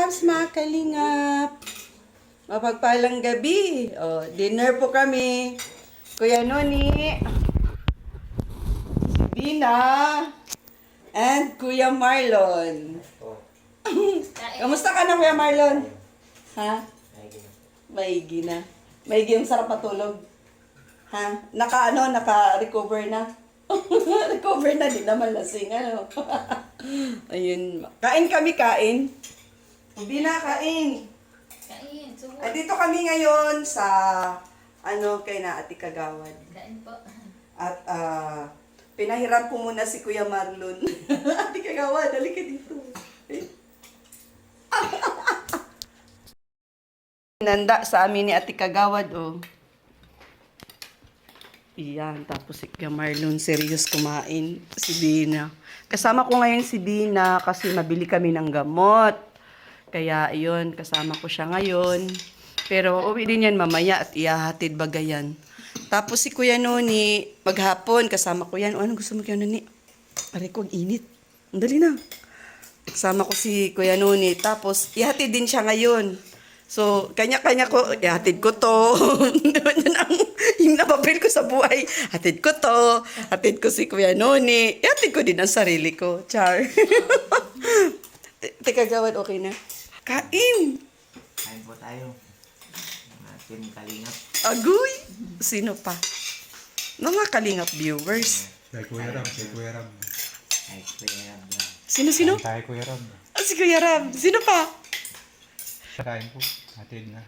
Kalingabs, mga kalingap. Mapagpalang gabi. O, dinner po kami. Kuya Noni, si Dina, and Kuya Marlon. Kamusta ka na, Kuya Marlon? Ha? Maigi na. Maigi yung sarap matulog. Ha? Naka-recover na. Recover na, di naman lasing, ano. Ayun. Kain kami, kain. Hindi na, kain. Kain, sumo. At dito kami ngayon sa, kay na Ate Kagawad. Kain po. At, pinahiram ko muna si Kuya Marlon. Ate Kagawad, dali ka dito. Nanda sa amin ni Ate Kagawad, oh. Iyan, tapos si Kuya Marlon, serious kumain. Si Dina. Kasama ko ngayon si Dina kasi mabili kami ng gamot. Kaya, iyon, kasama ko siya ngayon. Pero, uwi din yan mamaya at ihahatid bagayan. Tapos si Kuya Noni, maghapon, kasama ko yan. O, ano gusto mo, Kuya Noni? Aray ko, ang init. Ang dali na. Kasama ko si Kuya Noni. Tapos, ihatid din siya ngayon. So, kanya-kanya ko, hatid ko to. Yun ang yung napapil ko sa buhay. Hatid ko to. Hatid ko si Kuya Noni. Hatid ko din ang sarili ko. Char. Teka, Gawad, okay na? Kain! Kain po tayo. Team Kalingap. Agoy! Sino pa? Mga Kalingap viewers. Kay Kuya Ram, kay Kuya Ram. Ay, Kuya Rab. Sino? Tayo Kuya Ram. Ah, si Kuya Ram. Sino pa? Kain po, atid na.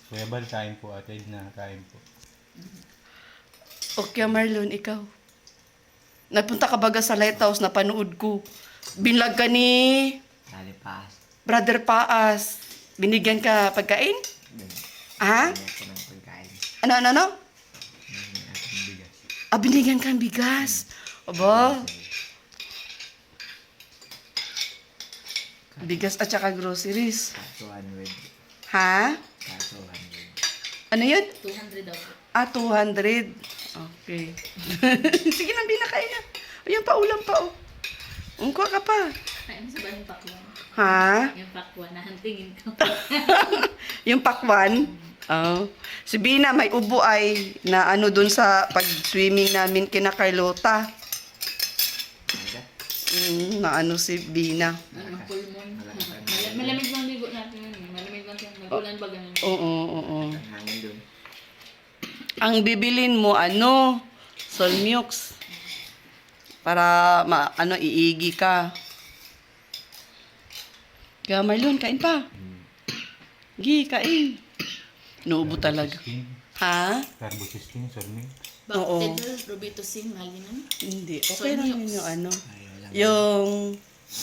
Kuya Bal, kain po, atid na, kain po. Okay, Marlon, ikaw. Napunta ka baga sa lighthouse, napanood ko. Binlag ka ni Lalipas. Brother Paas. Binigyan ka pagkain? Ha? Kanya ko ng pagkain. Ano? Hindi natin bigas. Ah, binigyan kang bigas. Aba, bigas at saka groceries. Kaso 100. Ha? Kaso 100. Ano yun? 200 daw po. Ah, 200. Okay. Sige nang binakain na. Ayun pa, ulam pa, oh. Ungkwa ka pa. Kain sa bahay yung pakwan. Ha? Yung pakwan, nahantingin ko. Yung pakwan. Oh. Si Bina, may ubo ay na ano dun sa pag-swimming namin kina Carlota. Aga? Na ano si Bina. Ang pulmon. Malamig lang ligo natin yun. Malamig lang siya. Nagulan ba ganun? Oo. Ang hangin dun. Ang bibilin mo, Solmux. Para, iigi ka. Kaya Marlon, kain pa. Gi, kain. Nuubo talaga. Ha? Carbosistin, sormi. Oo. Bakit Robitussin, mahal yun? Hindi. Okay lang yun yung Ayaw lang. Yung,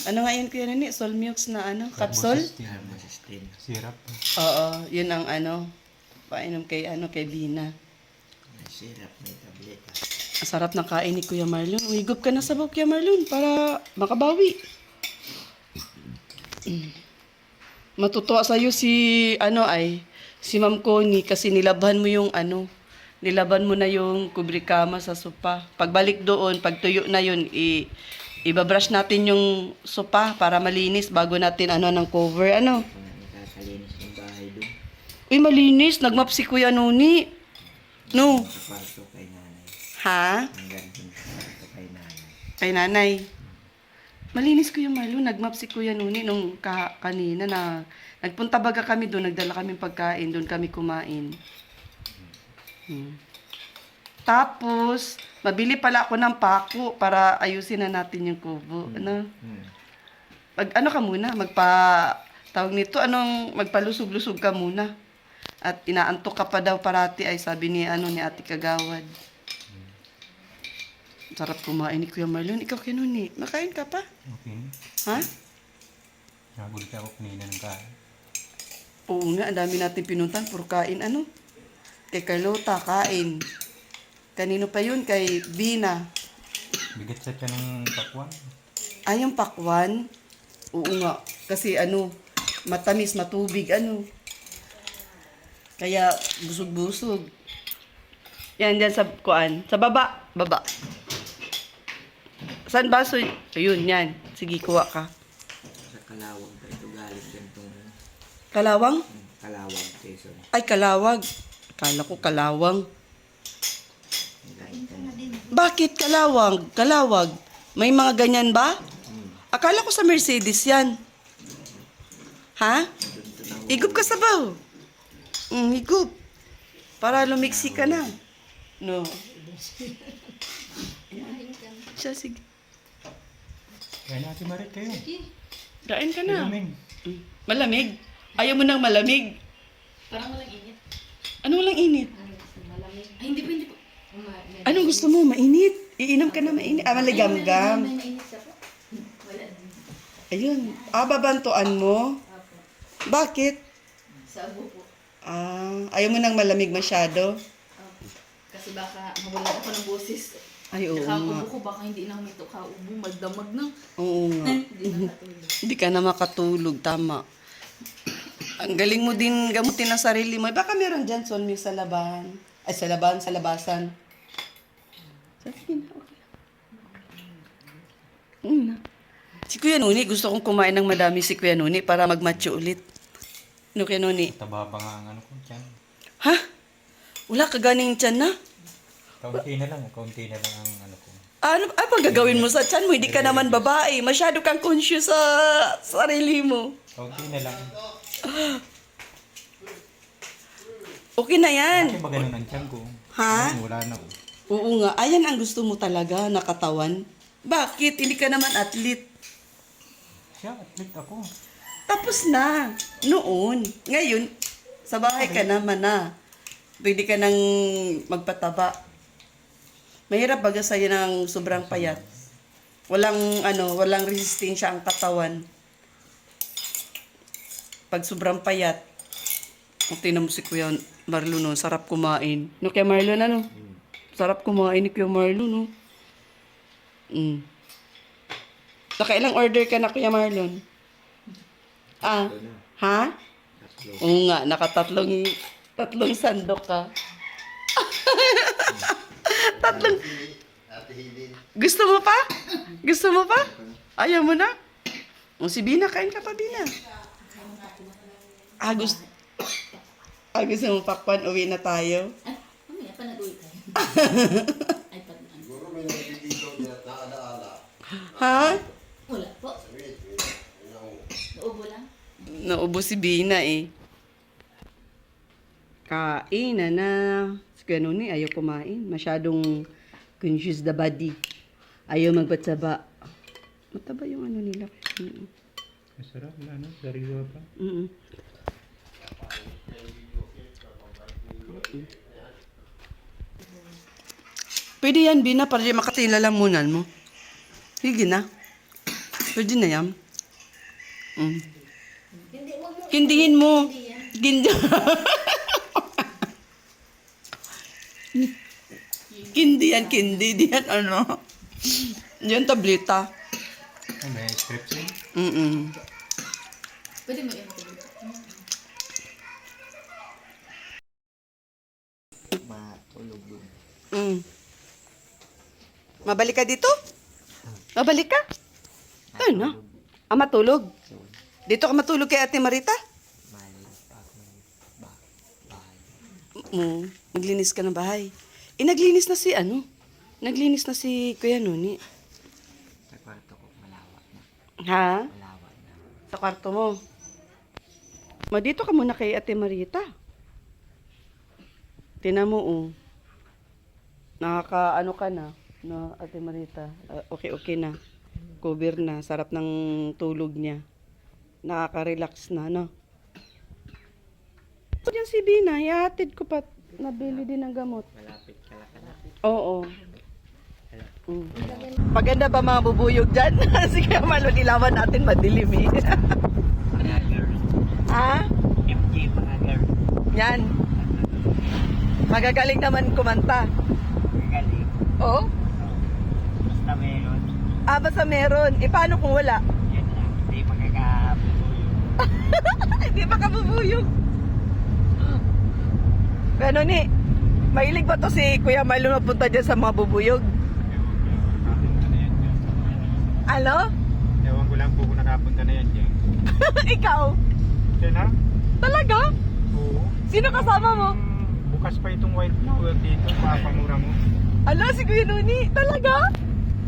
nga yun kuya nani? Solmux na capsule? Carbosistin. Sirap. Oo, yun ang painom kay Bina. May syrup, may tableta. Ang sarap ng kain ni Kuya Marlon. Uhigop ka na sa Kuya Marlon para makabawi. Matutuwa sa'yo si Ma'am Connie kasi nilaban mo nilaban mo na yung kubrikama sa sopa. Pagbalik doon, pagtuyo na yun, ibabrush natin yung sopa para malinis bago natin ng cover, Kung nakakalinis yung bahay dun. Uy, malinis. Nagmap si Kuya Noni. No. Sa kwarto kay nanay. Ha? Hanggang dun sa kwarto kay nanay. Kay nanay. Malinis Kuya Marlon. Nagmap si Kuya Noni nung kanina na nagpunta baga kami doon. Nagdala kami pagkain. Doon kami kumain. Tapos, mabili pala ako ng pako para ayusin na natin yung kubo. Ka muna? Tawag nito, magpalusog-lusog ka muna. At inaantok ka pa daw parati ay sabi ni Ate Kagawad. Sarap kumain ni Kuya Marlon. Ikaw Noni, makain ka pa? Okay. Ha? Nagulit ako kanina ng kain. Oo nga, ang dami natin pinuntan. Puro kain, Kay Carlota, kain. Kanino pa yun? Kay Bina. Bigat sa tiyan ng pakwan. Ay, yung pakwan? Oo nga. Kasi matamis, matubig, Kaya, busog-busog. Yan, dyan sa kuan. Sa baba. Baba. Saan baso? Ayun, yan. Sige, kuha ka. Sa kalawang pa ito galing gantong Kalawang? Kalawag, Quezon. Ay, Kalawag. Kala ko Kalawang. Galing ka na. Bakit Kalawag? Kalawag. May mga ganyan ba? Akala ko sa Mercedes yan. Ha? Higup ka sabaw. Higup. Para lumiksi ka na. No. Siya, sige. Kaya natin marit kayo. Kain ka na. Inumin. Malamig. Ayaw mo ng malamig. Parang walang init. Ano lang init? Malamig. Ay, hindi po, hindi po. Anong gusto mo? Mainit? Iinom ka na mainit. Maligam-gam. May mainit siya po. Wala din. Ayun. Babantuan mo? Apo. Bakit? Sa abo po. Ayaw mo ng malamig masyado? Apo. Kasi baka mawalan ako ng boses. Ay, oo nga. Nakaubo ko, baka hindi na humito kaubo. Magdamag na. Oo nga. Hindi na katulog. Hindi ka na makatulog. Tama. Ang galing mo din gamutin ang sarili mo. Baka meron dyan, Sonmi, sa labahan. Ay, sa labahan, sa labasan. Sige na, okay lang. Si Kuya Nuni, gusto kong kumain ng madami si Kuya Nuni para magmacho ulit. Ano, Kuya Nuni? Taba pa nga ang ano ko dyan. Ha? Wala ka ganing tiyan na? Kaunti na lang ang ano ko. Ano pang gagawin mo sa tiyan mo? Hindi ka naman babae. Masyado kang conscious sa sarili mo. Kaunti na lang. Okay na yan. Bakit ba ganun ang tiyan ko? Ha? Ngayon, wala na ko. Oo nga. Ayan ang gusto mo talaga, nakatawan. Bakit? Hindi ka naman athlete. Siya, athlete ako. Tapos na. Noon. Ngayon, sa bahay ka naman na. Pwede ka nang magpataba. Mahirap baga sa'yo ng sobrang payat. Walang resistensya ang katawan. Pag sobrang payat, kung tinan mo si Kuya Marlon, no, sarap kumain. No, Kuya Marlon, ano? Sarap kumain ni Kuya Marlon, no? Nakailang order ka na, Kuya Marlon? Ha? Tatlo. Oo nga, tatlong sandok ka. tatlong. Gusto mo pa? Gusto mo pa? Ayaw mo na? O si Bina, kain ka pa, Bina. Gusto mo pakpan, uwi na tayo. Ay, mamaya pa nag-uwi tayo. Ay, pag Ha? wala po. Naubo lang. Naubo si Bina eh. Kain na. Si Kuya Nuni, ayaw kumain. Masyadong conscious the body. Ayaw magpatsaba. Mataba yung ano nila. Masarap na, ano? Sariwa pa. Pwede yan, Bina, para di makatila lang munan mo. Sige na. Pwede na yan. Hindihin mo. Gindi. Kindi yan, kindi. Di yan, ano. Yan, tableta. May script yun. Pwede mo i-ano ko. Matulog doon. Mabalik ka dito? Mabalik ka? Ano? Matulog. Dito ka matulog kay Ate Marita? Malinis pa ako ng bahay. Maglinis ka ng bahay. Naglinis na si ano? Naglinis na si Kuya Nuni. Sa kwarto ko, malawak na. Ha? Malawak na. Sa kwarto mo. Dito ka muna kay Ate Marita. Tingnan mo, Nakaka-ano ka na, no, Ate Marita. Okay na. Cover na. Sarap ng tulog niya. Nakaka-relax na, no? Ito yan si Bina. Ihatid ko pa. Nabili din ng gamot. Malapit ka na. Oo. Paganda ba mga bubuyog dyan? Sige, Marlon, ilawan natin madilim eh. Mga girl. Ha? MJ, mga girl. Yan. Magagaling naman kumanta. Galing. Oo? Basta meron. Basta meron. Paano kung wala? Yan lang. Hindi magkakabubuyo. Hindi pa kabubuyog. Pero ni, mahilig ba to si Kuya Marlon mapunta dyan sa mga bubuyog? Ano yan? Ano? Ewan ko lang po kung nakapunta na yan, Jeng. Ikaw? Yan ha? Talaga? Oo. Sino kasama mo? Bukas pa itong wildflower dito, mapamura mo. Ala, si Kuya Nuni. Talaga?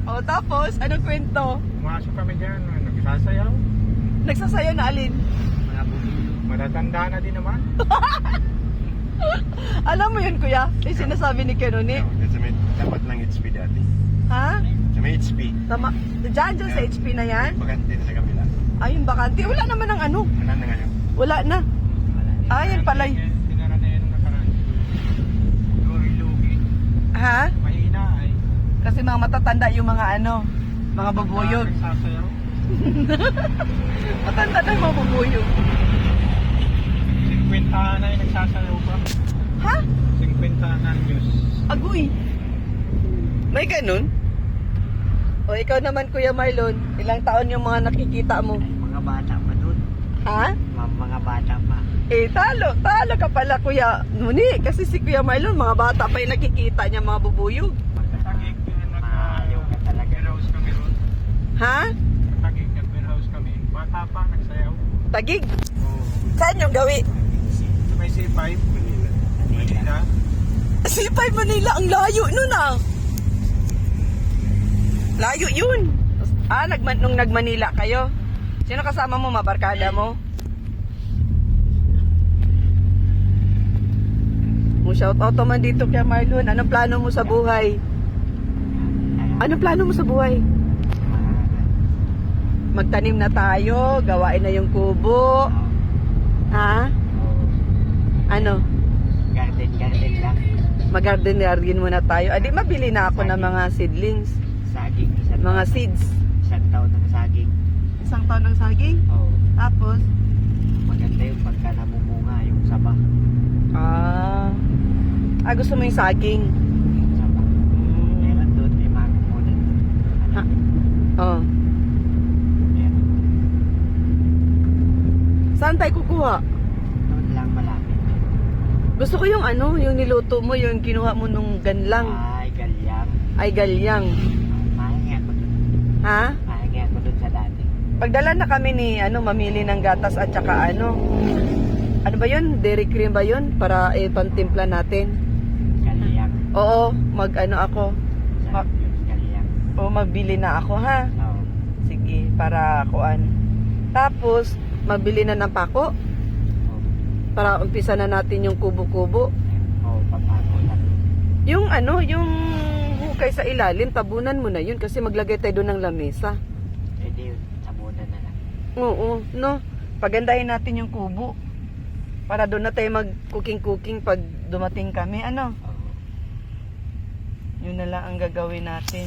O, tapos, anong kwento? Pumasok kami dyan, nagsasayaw. Nagsasayaw na alin? Mga bumili. Matatanda na din naman. Alam mo yun, Kuya? Yung sinasabi ni Kuya Nuni. Sa may tapat ng HP dati. Ha? Sa may HP. Tama. Diyan sa HP na yan? Bakante na sa kabila. Ay, yung bakante. Wala naman ang ano. Wala na ngayon. Wala na. Ah, yan pala. Tinara na yan nung nakaraan. Lori-logi. Ha? Mahina ay. Kasi mga matatanda yung mga ano, mga babuyog. Nagsasayaw. Matanda na yung mga babuyog. 50 na yung nagsasayaw pa. Ha? 50 na Diyos. Agoy. May ganun? O ikaw naman, Kuya Marlon, ilang taon yung mga nakikita mo? Ay, mga bata pa doon. Ha? Mga bata pa. Eh, talo ka pala, Kuya Nuni. Kasi si Kuya Marlon, mga bata pa yung nakikita niya mga bubuyog. Tagig, Maayaw ka talaga. nag-warehouse kami ron. Ha? Tagig, nag-warehouse kami. Bata pa, nagsayaw. Tagig. Oo. Saan yung gawi? Sa may C5, Manila. C5 Manila, ang layo nun ah. Layo yun. Ah, nung nag-Manila kayo. Sino kasama mo, mabarkada mo? Shout out naman dito kay Marlon. Anong plano mo sa buhay? Anong plano mo sa buhay? Magtanim na tayo, gawain na yung kubo. Ha? Ano? Garden lang. Mag-garden muna tayo. Adi, mabili na ako ng mga seedlings. Saging. Mga seeds. Isang taon ng saging. Isang taon ng saging. Oo. Tapos, Maganda yung pagka namumunga yung saba. gusto mo yung saging? Yung saba. Meron doon, may mga kumonan. Ha? Oh. Meron. Saan tayo kukuha? Doon lang malapit. Gusto ko yung ano, yung niluto mo, yung kinuha mo nung ganlang. Ay, galyang. Ay, galyang. Mahingi ako doon. Ha? Mahingi ako doon sa dati. Pagdala na kami ni, mamili ng gatas at saka ano ba yun? Dairy cream ba yun? Para pantimpla natin. Galyang. Oo, ako. Sarap yun, galyang. O, magbili na ako, ha? Oo. Sige, para kuan. Tapos, magbili na ng pako. Para umpisa na natin yung kubo-kubo. Oo, pagpako lang. Yung yung hukay sa ilalim, tabunan mo na yun kasi maglagay tayo doon ng lamesa. Pwede yun, sabunan na lang. Oo, no? Pagandahin natin yung kubo. Para doon na tayo mag-cooking-cooking pag dumating kami. Ano? Oo. Yun na lang ang gagawin natin.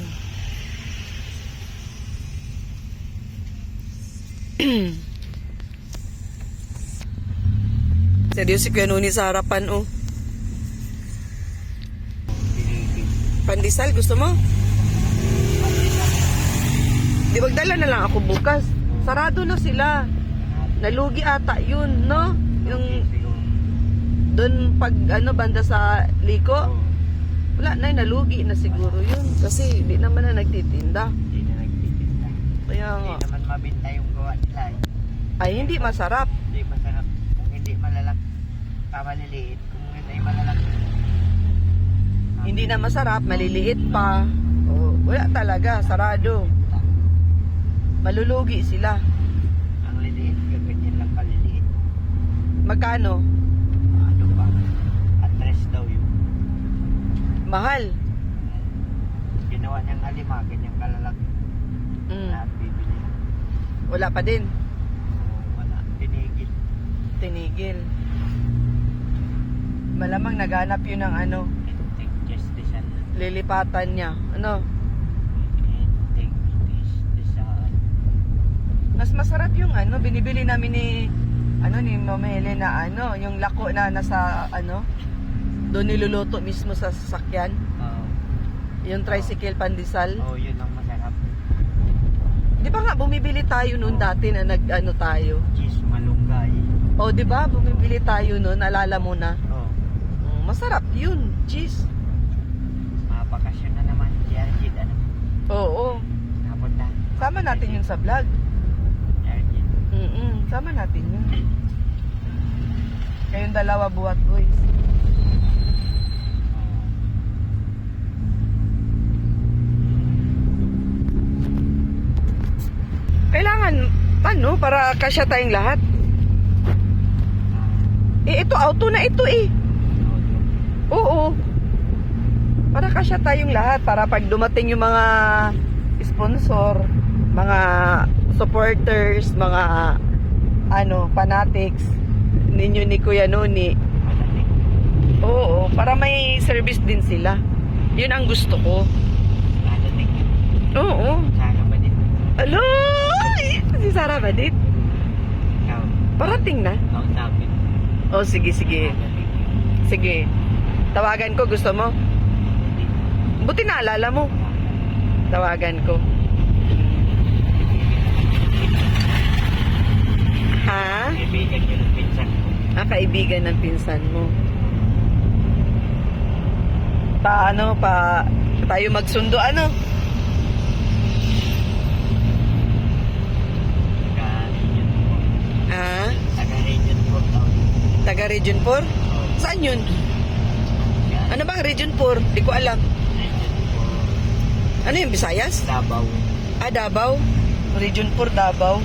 Seryoso si Kuya Nuni sa harapan, oh. Pinigil. Pandesal, gusto mo? Di magdala na lang ako bukas. Sarado na sila. Nalugi ata yun, no? Yung Siguro. doon pag banda sa Liko. Oo. Wala na, nalugi na siguro yun. Kasi hindi naman na nagtitinda. Hindi na nagtitinda. Kaya nga. Hindi naman mabinta yung gawa nila eh. Ay, hindi masarap. Hindi masarap. Kung hindi malalak, maliliit. Kung hindi malalak, Hindi na masarap, maliliit pa. Oh, wala talaga, sarado. Malulugi sila. ang liliit, ganyan lang kaliliit. Magkano? Ano ba? Address daw yun. Mahal. Ginawa niyang alima, ganyang kalalak. Mm. Lahat bibili. Wala pa din. So, wala. Tinigil. Tinigil. Malamang naghanap yun ng Take justice and lilipatan niya. take justice. Mas masarap yung binibili namin ni ni Mama Helen na yung lako na nasa doon niluluto mismo sa sasakyan. Yung tricycle pandesal. Oh, yun ang masarap. Di ba nga bumibili tayo noon dati na tayo? Cheese malunggay. O di ba bumibili tayo noon, alala mo na? Oh, Masarap yun, cheese. mapakasyon na naman. Si Arjid, Oo. napunta. Sama natin yun sa vlog. Sama natin yun. Kayong dalawa buhat, boys. Kailangan, ano, para kasya tayong lahat. Ito, auto na ito eh. Oo. Para kasya tayong lahat. Para pag dumating yung mga sponsor, mga supporters, mga fanatics ninyo ni Kuya Noni. Oo, para may service din sila. Yun ang gusto ko. Oo. Sana ba din? Alo! Si Sarah Badit. Ikaw, Parating na. kausapin. Oh, sige. Sige. Tawagan ko, gusto mo? Buti naalala mo. Tawagan ko. Ha? Kaibigan yun ang pinsan ko. Kaibigan ng pinsan mo. Tayo magsundo, ano? Taga-region po. Ha? Taga-region po daw. Taga Region 4? Saan yun? Ano ba Region 4? Di ko alam. Region po. Ano yung Visayas? Davao. Davao? Region 4, Davao.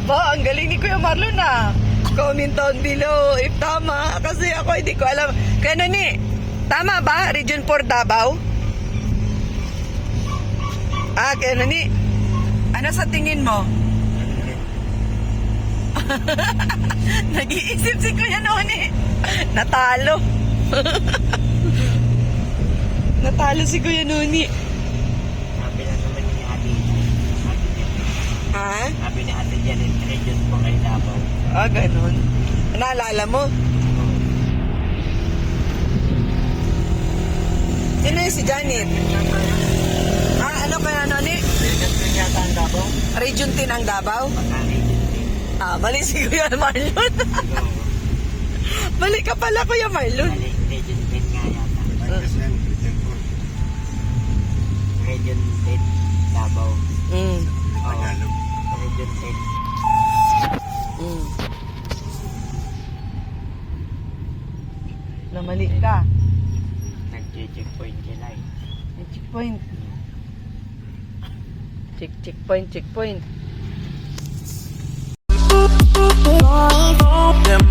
Ba, ang galing ni Kuya Marlon ah. Comment down below if tama. Kasi ako hindi ko alam. Kaya Noni, tama ba? Region 4, Davao? Kaya Noni, ano sa tingin mo? Nag-iisip si Kuya Noni. Natalo. Natalo si Kuya Noni. Sabi na naman ni Ate. Ha? Sabi ni Ate Janet, region po kay Davao. Ganun. Naalala mo? Sino yung si Janet? Ano kaya Noni? Region po yata ang Davao. Region 10 ang Davao? Pagka-region Mali si Kuya Marlon. Mali ka pala Kuya Marlon. Mali, region 10 nga yata. Region 10, Davao. Mm. Tagalog. Region 10. Mm. Namali ka. Nag-checkpoint sila eh. May checkpoint. Checkpoint. Them